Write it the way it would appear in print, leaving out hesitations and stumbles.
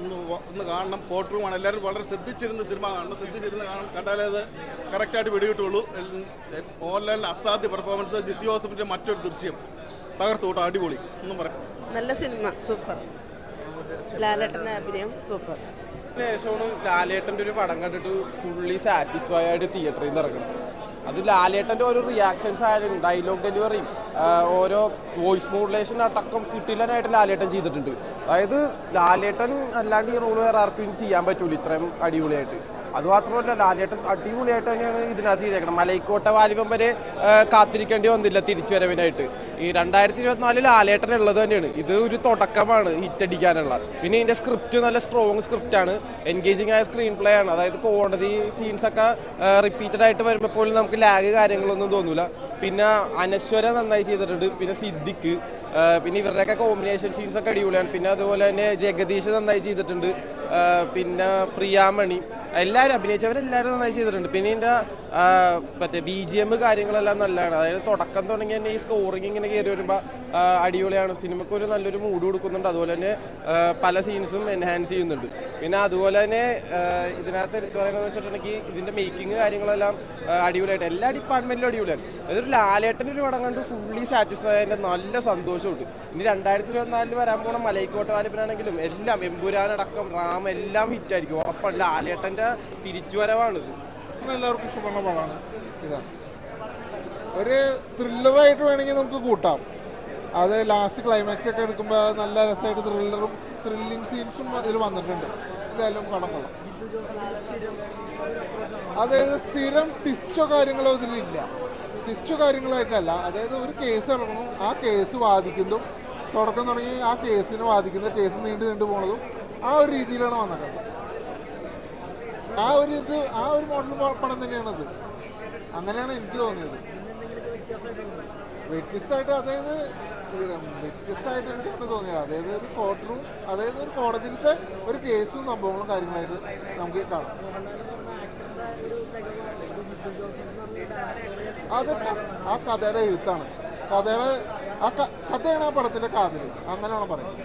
ഒന്ന് കാണണം. കോർട്ട് റൂമാണ്. എല്ലാവരും വളരെ ശ്രദ്ധിച്ചിരുന്ന സിനിമ കാണണം. കണ്ടാലേ അത് കറക്റ്റായിട്ട് പിടികിട്ടുള്ളൂ. മോഹൻലാലിൻ്റെ അസാധ്യ പെർഫോമൻസ്, ജിത്തു ജോസഫിൻ്റെ മറ്റൊരു ദൃശ്യം തകർത്തു കൂട്ടം, അടിപൊളി. ഒന്നും പറയാം. നല്ല സിനിമ, സൂപ്പർ. ലാലേട്ടൻ്റെ അഭിനയം സൂപ്പർ. ശേഷമാണ് ലാലേട്ടൻ്റെ ഒരു പടം കണ്ടിട്ട് ഫുള്ളി സാറ്റിസ്ഫൈ ആയിട്ട് തിയേറ്ററിൽ നിന്ന് ഇറങ്ങണം. അത് ലാലേട്ടൻ്റെ ഓരോ റിയാക്ഷൻസ് ആയാലും ഡയലോഗ് ഡെലിവറിയും ഓരോ വോയിസ് മോഡുലേഷൻ അടക്കം കിട്ടില്ലാനായിട്ട് ലാലേട്ടൻ ചെയ്തിട്ടുണ്ട്. അതായത് ലാലേട്ടൻ അല്ലാണ്ട് ഈ റോള് വേറെ ആർക്കും ചെയ്യാൻ പറ്റൂല ഇത്രയും അടിപൊളിയായിട്ട്. അതുമാത്രമല്ല, ലാലേട്ടൻ അടിപൊളിയായിട്ട് തന്നെയാണ് ഇതിനകത്ത് ചെയ്തേക്കണം. മലൈക്കോട്ട വാലിബം വരെ കാത്തിരിക്കേണ്ടി വന്നില്ല തിരിച്ചു വരവിനായിട്ട്. ഈ 2024 ലാലേട്ടൻ ഉള്ളത് തന്നെയാണ്. ഇത് ഒരു തുടക്കമാണ് ഹിറ്റടിക്കാനുള്ള. പിന്നെ ഇതിൻ്റെ സ്ക്രിപ്റ്റ് നല്ല സ്ട്രോങ് സ്ക്രിപ്റ്റാണ്, എൻഗേജിങ് ആയ സ്ക്രീൻ പ്ലേ ആണ്. അതായത് കോടതി സീൻസൊക്കെ റിപ്പീറ്റഡ് ആയിട്ട് വരുമ്പോൾ പോലും നമുക്ക് ലാഗ് കാര്യങ്ങളൊന്നും തോന്നൂല. പിന്നെ അനശ്വര നന്നായി ചെയ്തിട്ടുണ്ട്. പിന്നെ സിദ്ദിഖ്, പിന്നെ ഇവരുടെയൊക്കെ കോമ്പിനേഷൻ സീൻസൊക്കെ അടിപൊളിയാണ്. പിന്നെ അതുപോലെ തന്നെ ജഗദീഷ് നന്നായി ചെയ്തിട്ടുണ്ട്. പിന്നെ പ്രിയാമണി, എല്ലാവരും അഭിനയിച്ചവരെല്ലാവരും നന്നായി ചെയ്തിട്ടുണ്ട്. പിന്നെ ഇതിൻ്റെ മറ്റേ BGM കാര്യങ്ങളെല്ലാം നല്ലതാണ്. അതായത് തുടക്കം തുടങ്ങി തന്നെ ഈ സ്കോറിങ് ഇങ്ങനെ കയറി വരുമ്പോൾ അടിപൊളിയാണ്. സിനിമയ്ക്ക് ഒരു നല്ലൊരു മൂഡ് കൊടുക്കുന്നുണ്ട്. അതുപോലെ തന്നെ പല സീൻസും എൻഹാൻസ് ചെയ്യുന്നുണ്ട്. പിന്നെ അതുപോലെ തന്നെ ഇതിനകത്ത് എടുത്തു പറയുന്നത് വെച്ചിട്ടുണ്ടെങ്കിൽ ഇതിൻ്റെ മേക്കിങ് കാര്യങ്ങളെല്ലാം അടിപൊളിയായിട്ട് എല്ലാ ഡിപ്പാർട്ട്മെൻറ്റിലും അടിപൊളിയാണ്. അതൊരു ലാലേട്ടൻ്റെ ഒരു പടം കണ്ട് ഫുള്ളി സാറ്റിസ്ഫൈ ആയതിൻ്റെ നല്ല സന്തോഷമുണ്ട്. ഇനി 2024 വരാൻ പോണ മലൈക്കോട്ട വാലിബനാണെങ്കിലും എല്ലാം, എമ്പുരാനടക്കം റാം എല്ലാം ഹിറ്റായിരിക്കും ഉറപ്പാണ്. ലാലേട്ടൻ്റെ തിരിച്ചുവരവാണിത്. എല്ലാവർക്കും ഇഷ്ടപ്പെടുന്ന പടമാണ്. ഇതാണ് ഒരു ത്രില്ലറായിട്ട് വേണമെങ്കിൽ നമുക്ക് കൂട്ടാം. അത് ലാസ്റ്റ് ക്ലൈമാക്സ് ഒക്കെ എടുക്കുമ്പോൾ നല്ല രസമായിട്ട് ത്രില്ലിങ് സീൻസും ഇതിൽ വന്നിട്ടുണ്ട്. എന്തായാലും പടം കൊള്ളാം. അതായത് സ്ഥിരം ടിസ്റ്റോ കാര്യങ്ങളോ ഇതിലില്ല. ടിസ്റ്റോ കാര്യങ്ങളായിട്ടല്ല, അതായത് ഒരു കേസ് നടക്കുന്നു, ആ കേസ് വാദിക്കുന്നതും തുടക്കം തുടങ്ങി ആ കേസിന് വാദിക്കുന്ന കേസ് നീണ്ടു പോകുന്നതും ആ ഒരു രീതിയിലാണ് വന്നിട്ടുള്ളത്. ആ ഒരു മോഡൽ പടം തന്നെയാണത്. അങ്ങനെയാണ് എനിക്ക് തോന്നിയത്. വ്യത്യസ്തമായിട്ട് എനിക്കാണ് തോന്നിയത്. അതായത് ഒരു കോർട്ട് റൂം, അതായത് ഒരു കോടതിയിലത്തെ ഒരു കേസും സംഭവങ്ങളും കാര്യങ്ങളായിട്ട് നമുക്ക് കാണാം. അത് ആ കഥയുടെ എഴുത്താണ്, കഥയാണ് ആ പടത്തിൻ്റെ കാതൽ, അങ്ങനെയാണ് പറയുന്നത്.